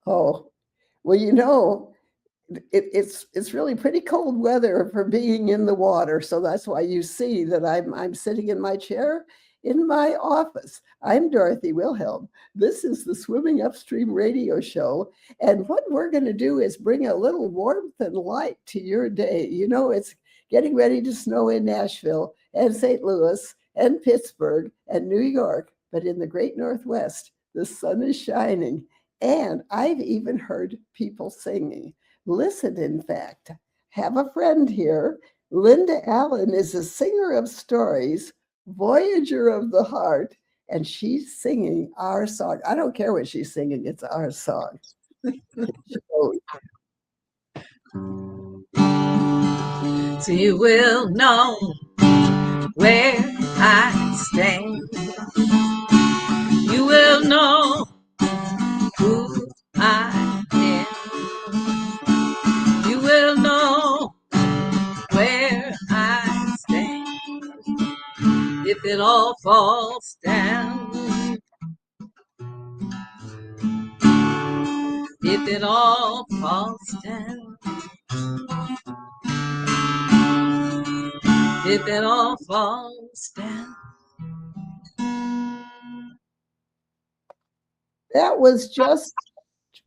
Oh, well, it's really pretty cold weather for being in the water. So that's why you see that I'm sitting in my chair in my office. I'm Dorothy Wilhelm. This is the Swimming Upstream Radio Show. And what we're going to do is bring a little warmth and light to your day. It's getting ready to snow in Nashville and St. Louis and Pittsburgh and New York. But in the great Northwest, the sun is shining. And I've even heard people singing. Listen, in fact, have a friend here. Linda Allen is a singer of stories, voyager of the heart, and she's singing our song. I don't care what she's singing, it's our song. So you will know where I stand. You will know who I am. You will know where I stand. If it all falls down. If it all falls down. If it all falls down. That was just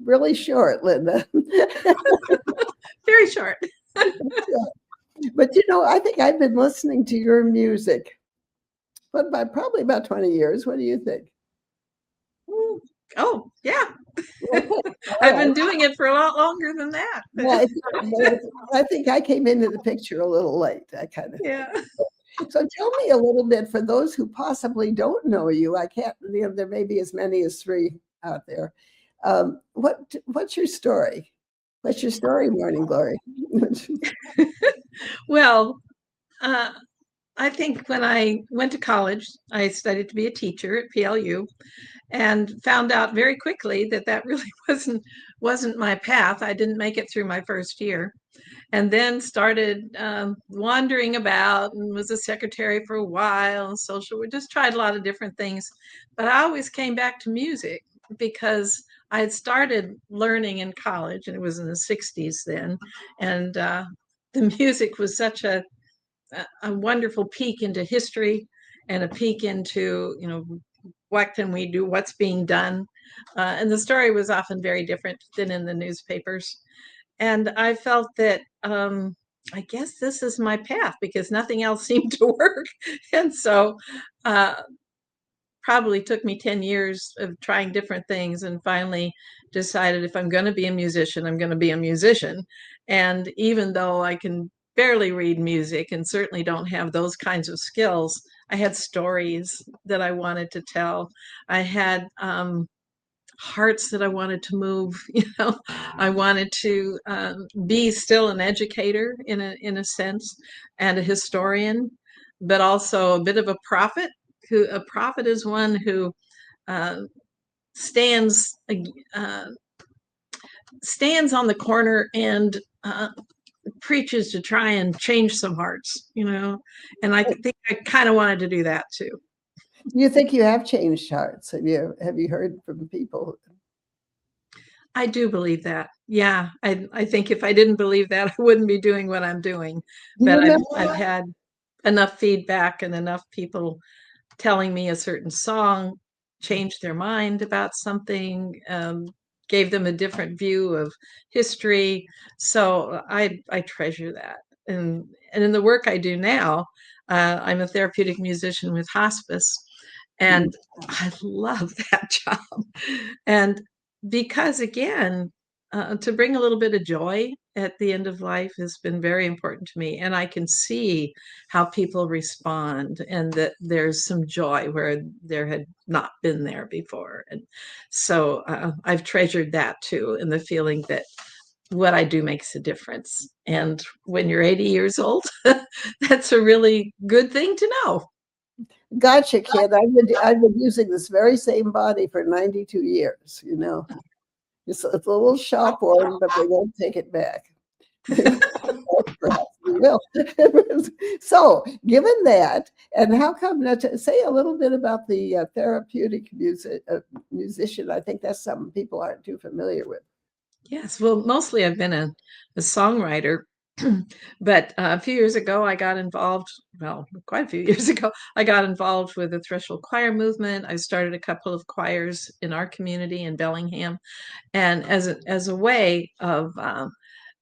really short, Linda. Very short. But I think I've been listening to your music, but by probably about 20 years. What do you think? Oh, yeah. I've been doing it for a lot longer than that. Yeah, I think I came into the picture a little late. Yeah. So tell me a little bit, for those who possibly don't know you, I can't, there may be as many as 3 out there. What's your story? What's your story, Morning Glory? Well, I think when I went to college, I studied to be a teacher at PLU and found out very quickly that really wasn't my path. I didn't make it through my first year, and then started wandering about and was a secretary for a while, we just tried a lot of different things. But I always came back to music because I had started learning in college, and it was in the 60s then, and the music was such a wonderful peek into history and a peek into, what can we do, what's being done. And the story was often very different than in the newspapers. And I felt that I guess this is my path because nothing else seemed to work. And so probably took me 10 years of trying different things and finally decided if I'm going to be a musician, I'm going to be a musician. And even though I can barely read music and certainly don't have those kinds of skills, I had stories that I wanted to tell. I had hearts that I wanted to move. I wanted to be still an educator in a sense, and a historian, but also a bit of a prophet. A prophet is one who stands on the corner and preaches to try and change some hearts, and I think I kind of wanted to do that too. You think you have changed hearts? Have you heard from people? I do believe that. Yeah, I think if I didn't believe that, I wouldn't be doing what I'm doing. But I've had enough feedback and enough people telling me a certain song changed their mind about something, gave them a different view of history. So I treasure that. And in the work I do now, I'm a therapeutic musician with hospice, and I love that job. And because, again, to bring a little bit of joy at the end of life has been very important to me. And I can see how people respond and that there's some joy where there had not been there before. And so I've treasured that too, and the feeling that what I do makes a difference. And when you're 80 years old, that's a really good thing to know. Gotcha, kid. I've been using this very same body for 92 years, It's a little shop worn, but they won't take it back. Perhaps we will. So, given that, and how come, now to say a little bit about the therapeutic musician, I think that's something people aren't too familiar with. Yes, well, mostly I've been a songwriter, but a few years ago I got involved, well, quite a few years ago, I got involved with the Threshold Choir movement. I started a couple of choirs in our community in Bellingham, and as a way of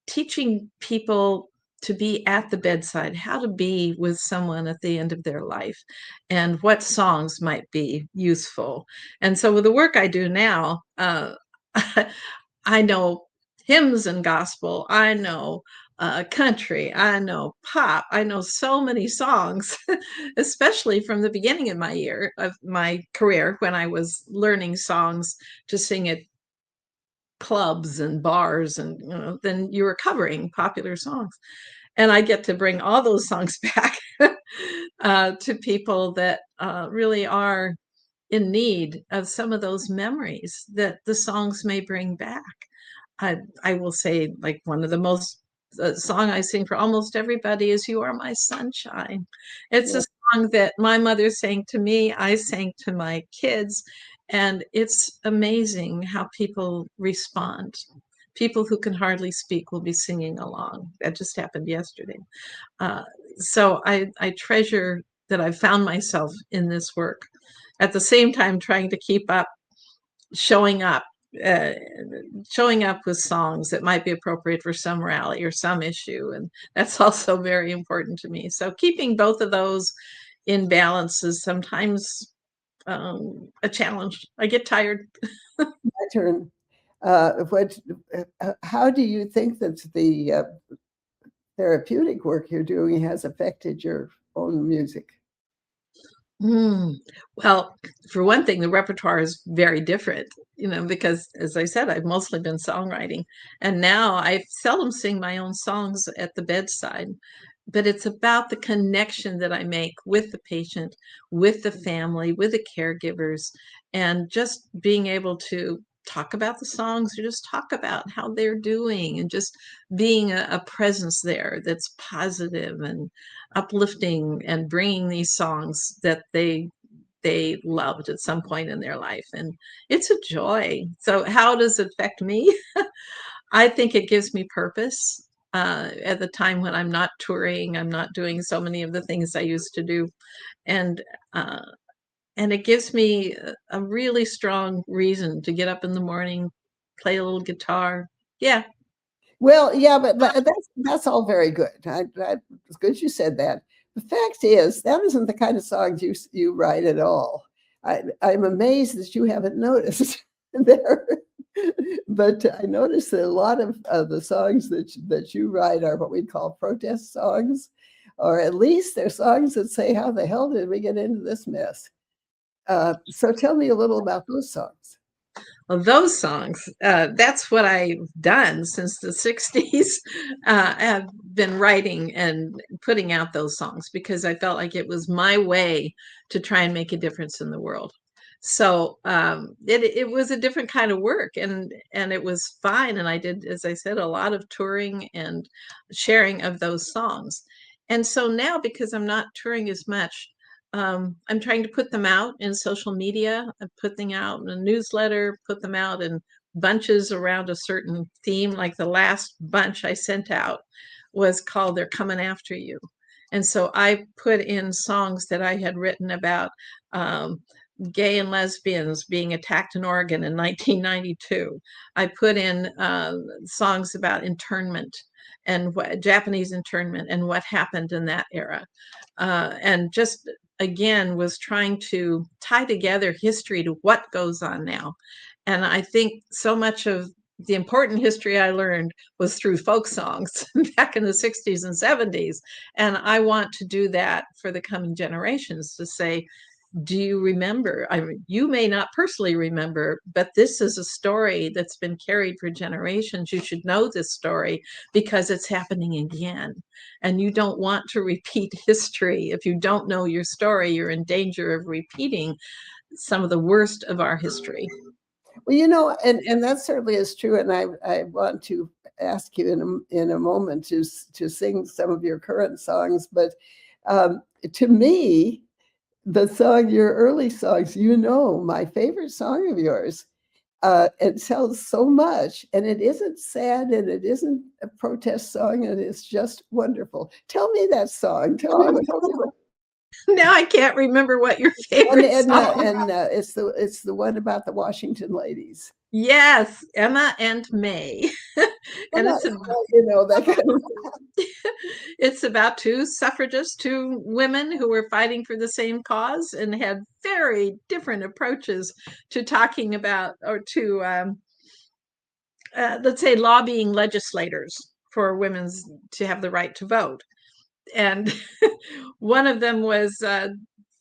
teaching people to be at the bedside, how to be with someone at the end of their life, and what songs might be useful. And so with the work I do now, I know hymns and gospel, I know country, I know pop, I know so many songs, especially from the beginning of my career, when I was learning songs to sing at clubs and bars, and then you were covering popular songs, and I get to bring all those songs back to people that really are in need of some of those memories that the songs may bring back. I will say, like, one of the most song I sing for almost everybody is "You Are My Sunshine." It's a song that my mother sang to me, I sang to my kids, and it's amazing how people respond. People who can hardly speak will be singing along. That just happened yesterday. So I treasure that I found myself in this work. At the same time, trying to keep up, showing up, uh, showing up with songs that might be appropriate for some rally or some issue, and that's also very important to me. So keeping both of those in balance is sometimes a challenge. I get tired. My turn. How do you think that the therapeutic work you're doing has affected your own music? Well, for one thing, the repertoire is very different, because, as I said, I've mostly been songwriting, and now I seldom sing my own songs at the bedside, but it's about the connection that I make with the patient, with the family, with the caregivers, and just being able to talk about the songs, or just talk about how they're doing, and just being a presence there that's positive and uplifting, and bringing these songs that they loved at some point in their life. And it's a joy. So how does it affect me? I think it gives me purpose at the time when I'm not touring, I'm not doing so many of the things I used to do. And uh, and it gives me a really strong reason to get up in the morning, play a little guitar. Yeah. Well, yeah, but that's all very good. It's good you said that. The fact is, that isn't the kind of songs you write at all. I'm amazed that you haven't noticed there. But I noticed that a lot of the songs that you write are what we call protest songs, or at least they're songs that say, "How the hell did we get into this mess?" So tell me a little about those songs. Well, those songs, that's what I've done since the 60s. I have been writing and putting out those songs because I felt like it was my way to try and make a difference in the world. So it was a different kind of work, and it was fine. And I did, as I said, a lot of touring and sharing of those songs. And so now, because I'm not touring as much, I'm trying to put them out in social media. I put them out in a newsletter, put them out in bunches around a certain theme. Like the last bunch I sent out was called "They're Coming After You." And so I put in songs that I had written about gay and lesbians being attacked in Oregon in 1992. I put in songs about internment and Japanese internment and what happened in that era. And just again was trying to tie together history to what goes on now. And I think so much of the important history I learned was through folk songs back in the 60s and 70s. And I want to do that for the coming generations, to say, do you remember? I mean, you may not personally remember, but this is a story that's been carried for generations. You should know this story because it's happening again. And you don't want to repeat history. If you don't know your story, you're in danger of repeating some of the worst of our history. Well, and that certainly is true. And I want to ask you in a moment to sing some of your current songs. But to me, your early songs, my favorite song of yours, it tells so much, and it isn't sad, and it isn't a protest song, and it's just wonderful. Tell me that song. Tell me what. Now I can't remember what your favorite song. It's the one about the Washington ladies. Yes, Emma and May. And that kind of it's about two suffragists, two women who were fighting for the same cause and had very different approaches to talking about, or to let's say, lobbying legislators for women to have the right to vote. And one of them was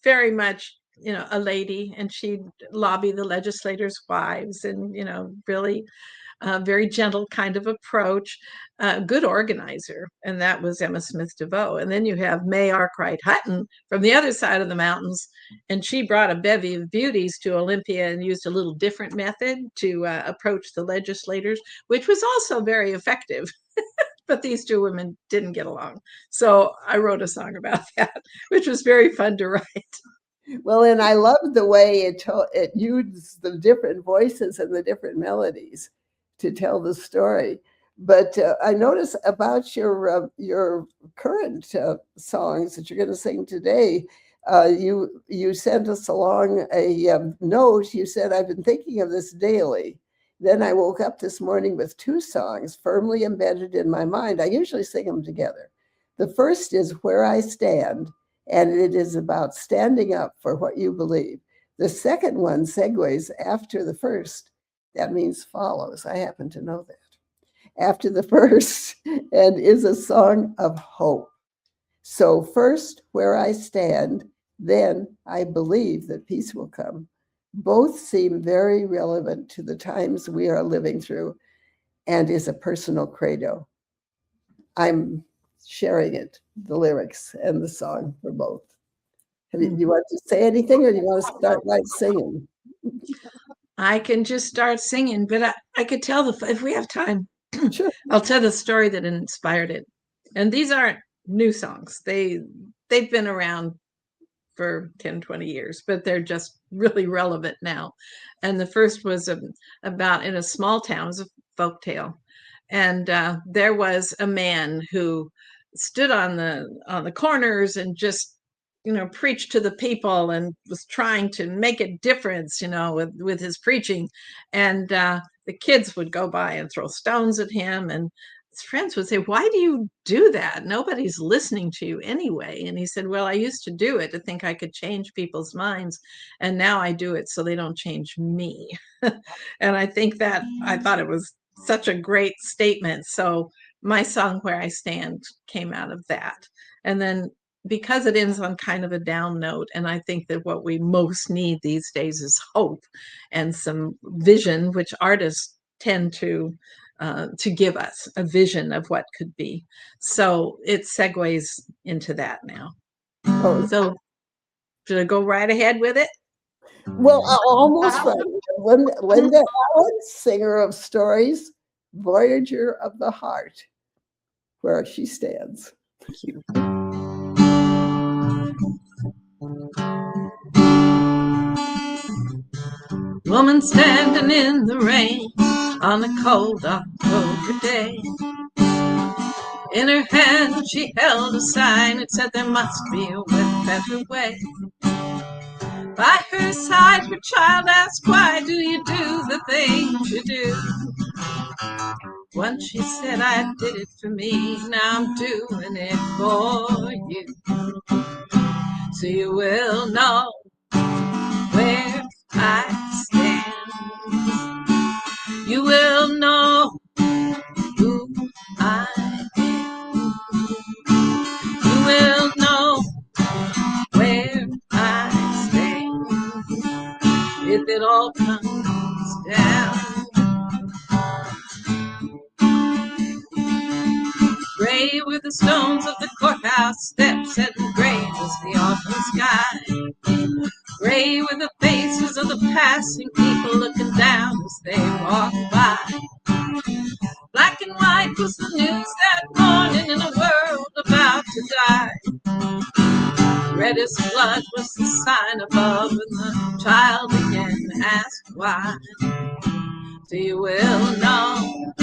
very much, a lady, and she'd lobby the legislators' wives, and, really very gentle kind of approach, good organizer. And that was Emma Smith DeVoe. And then you have May Arkwright Hutton from the other side of the mountains. And she brought a bevy of beauties to Olympia and used a little different method to approach the legislators, which was also very effective. But these two women didn't get along. So I wrote a song about that, which was very fun to write. Well, and I loved the way it used the different voices and the different melodies to tell the story. But I noticed about your current songs that you're going to sing today, you sent us along a note. You said, "I've been thinking of this daily. Then I woke up this morning with two songs firmly embedded in my mind." I usually sing them together. The first is "Where I Stand," and it is about standing up for what you believe. The second one segues after the first. That means follows. I happen to know that. After the first, and is a song of hope. So first, "Where I Stand," then "I believe that peace will come." Both seem very relevant to the times we are living through, and is a personal credo. I'm sharing it, the lyrics and the song for both. Do you want to say anything, or do you want to start by singing? I can just start singing, but I could tell if we have time, Sure. I'll tell the story that inspired it. And these aren't new songs. They've been around for 10, 20 years, but they're just really relevant now. And the first was about, in a small town, it was a folk tale. And there was a man who stood on the corners and just, preached to the people and was trying to make a difference, with his preaching. And the kids would go by and throw stones at him, and his friends would say, "Why do you do that? Nobody's listening to you anyway." And he said, "Well, I used to do it to think I could change people's minds, and now I do it so they don't change me." And I thought it was such a great statement. So my song "Where I Stand" came out of that. And then, because it ends on kind of a down note, and I think that what we most need these days is hope and some vision, which artists tend to give us a vision of what could be. So it segues into that now. Oh. So should I go right ahead with it? Well, almost right. Linda Allen, singer of stories, voyager of the heart, "Where She Stands." Thank you. Woman standing in the rain on a cold October day. In her hand she held a sign. It said there must be a better way. By her side her child asked, "Why do you do the things you do?" Once she said, "I did it for me, now I'm doing it for you. So you will know where I stand. You will know who I am. You will know where I stand if it all comes down. Gray were the stones of the courthouse steps, and gray was the autumn sky. Gray were the faces of the passing people looking down as they walked by. Black and white was the news that morning in a world about to die. Reddest blood was the sign above, and the child began to ask why. So you will know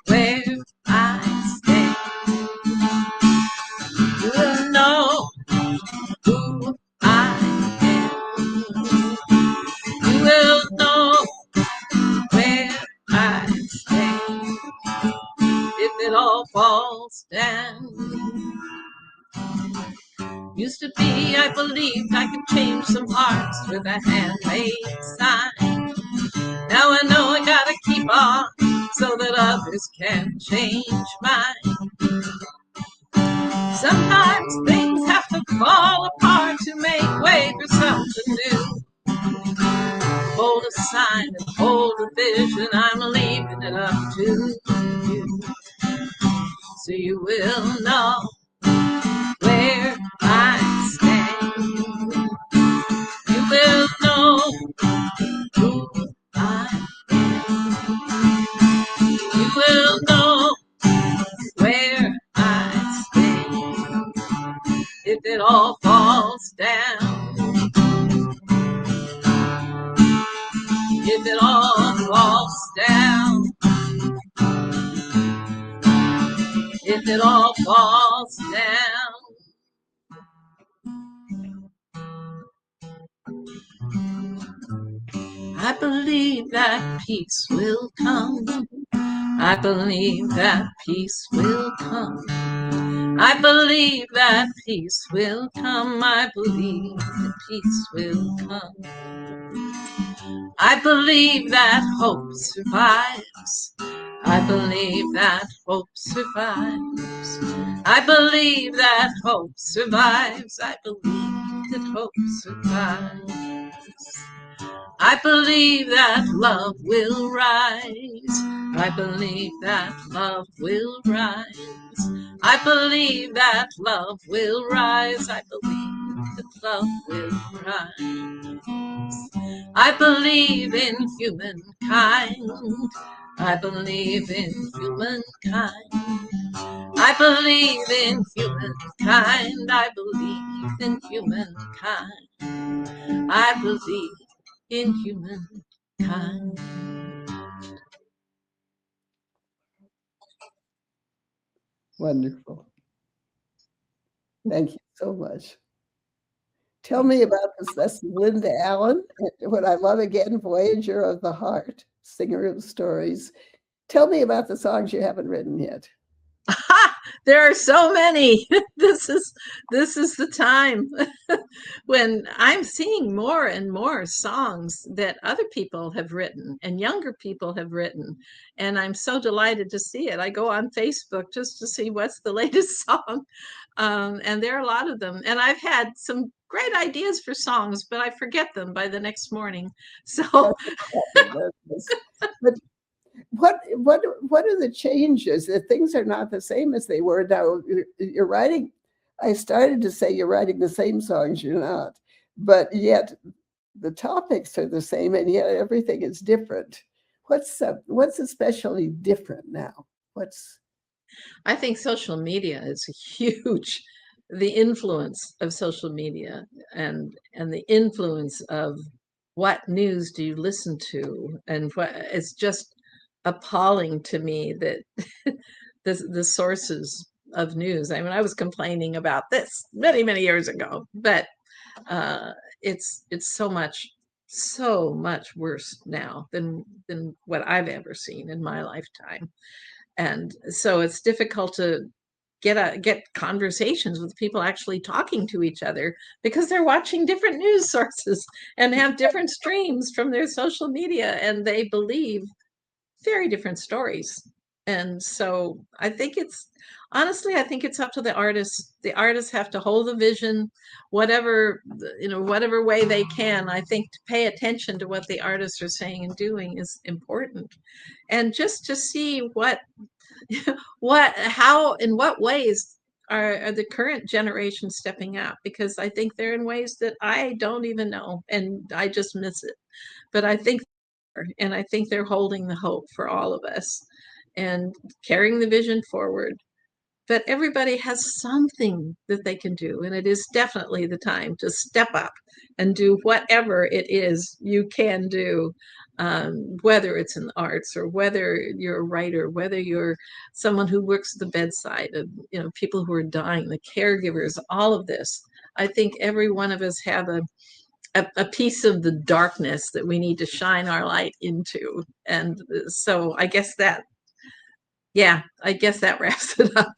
where I stand. You will know who I am. You will know where I stand. If it all falls down. Used to be, I believed I could change some hearts with a handmade sign. Now I know I gotta keep on so that others can change mine. Sometimes things have to fall apart to make way for something new. Hold a sign and hold a vision, I'm leaving it up to you. So you will know where I stand. You will know who I am. You will know where I stand. If it all falls down, if it all falls down, if it all falls down. I believe that peace will come. I believe that peace will come. I believe that peace will come. I believe that peace will come. I believe that hope survives. I believe that hope survives. I believe that hope survives. I believe that hope survives. I believe that love will rise. I believe that love will rise. I believe that love will rise. I believe that love will rise. I believe in humankind. I believe in humankind. I believe in humankind. I believe in humankind. I believe in humankind. Wonderful. Thank you so much. Tell me about this. That's Linda Allen. What I love again, Voyager of the Heart, singer of stories. Tell me about the songs you haven't written yet. There are so many. This is the time when I'm seeing more and more songs that other people have written and younger people have written, and I'm so delighted to see it. I go on Facebook just to see what's the latest song, and there are a lot of them. And I've had some great ideas for songs, but I forget them by the next morning. So, but what are the changes? That things are not the same as they were now. You're writing. I started to say you're writing the same songs. You're not, but yet the topics are the same, and yet everything is different. What's especially different now? I think social media is huge. The influence of social media and the influence of what news do you listen to, and what it's just appalling to me that the sources of news. I mean, I was complaining about this many years ago, but it's so much worse now than what I've ever seen in my lifetime. And so it's difficult to get conversations with people actually talking to each other because they're watching different news sources and have different streams from their social media, and they believe very different stories. And so I think it's up to the artists. The artists have to hold the vision, whatever way they can. I think to pay attention to what the artists are saying and doing is important, and just to see how, in what ways are the current generation stepping up, because I think they're in ways that I don't even know and I just miss it. But I think they're holding the hope for all of us. and carrying the vision forward. But everybody has something that they can do, and it is definitely the time to step up and do whatever it is you can do, whether it's in the arts or whether you're a writer, whether you're someone who works at the bedside of, people who are dying, the caregivers, all of this. I think every one of us have a piece of the darkness that we need to shine our light into. And so I guess that wraps it up.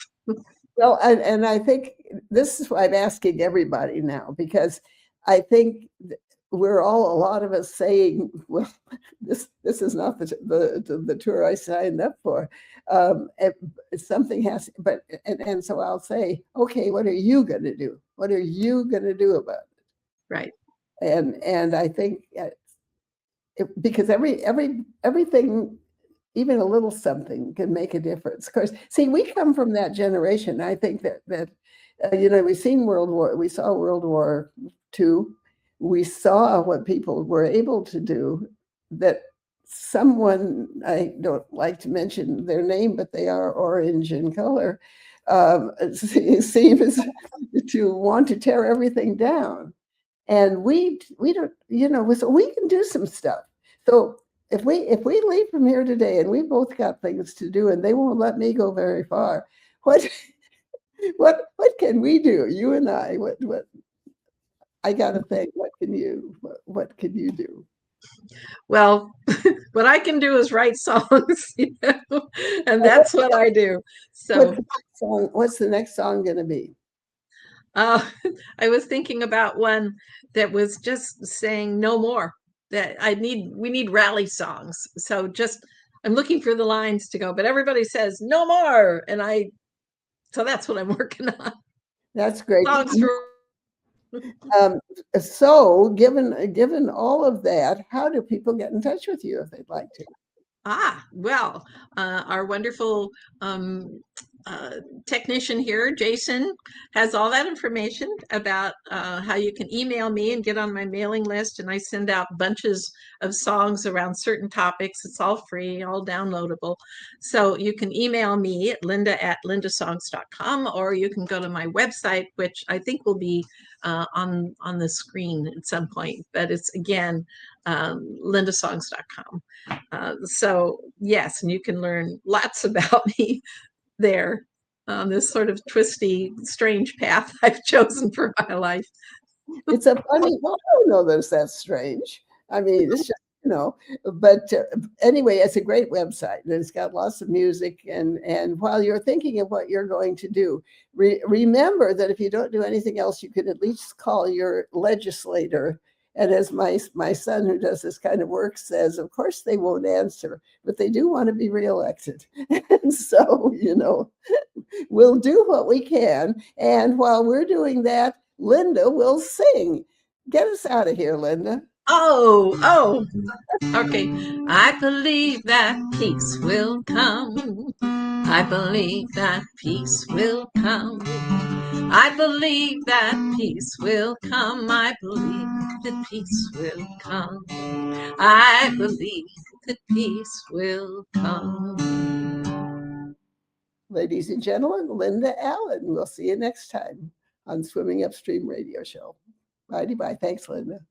Well, and I think this is why I'm asking everybody now, because I think a lot of us saying, well, this is not the tour I signed up for. Something has, and so I'll say, okay, what are you going to do? What are you going to do about it? Right. And I think because everything, even a little something, can make a difference. Of course, see, we come from that generation. I think that we've seen we saw World War II. We saw what people were able to do. That someone, I don't like to mention their name, but they are orange in color, seems to want to tear everything down. And we don't, so we can do some stuff. So if we leave from here today and we both got things to do and they won't let me go very far, what can we do? You and I, what I gotta think, what can you do? Well, what I can do is write songs, and that's what I do. So what's the next song gonna be? I was thinking about one that was just saying no more. That we need rally songs. So I'm looking for the lines to go, but everybody says no more, and so that's what I'm working on. That's great. Songs for. So given all of that, how do people get in touch with you if they'd like to? Well, our wonderful technician here, Jason, has all that information about how you can email me and get on my mailing list. And I send out bunches of songs around certain topics. It's all free, all downloadable. So you can email me at linda@lindasongs.com, or you can go to my website, which I think will be on the screen at some point. But it's, again, lindasongs.com. So yes, and you can learn lots about me there on this sort of twisty, strange path I've chosen for my life. It's a funny, well, I don't know that that's strange. I mean, it's just, but anyway, it's a great website and it's got lots of music. And while you're thinking of what you're going to do, remember that if you don't do anything else, you can at least call your legislator. And as my son, who does this kind of work, says, of course they won't answer, but they do want to be reelected. And so, we'll do what we can. And while we're doing that, Linda will sing. Get us out of here, Linda. Oh, okay. I believe that peace will come. I believe that peace will come. I believe that peace will come. I believe that peace will come. I believe that peace will come. Ladies and gentlemen, Linda Allen. We'll see you next time on Swimming Upstream Radio Show. Bye-bye. Thanks, Linda.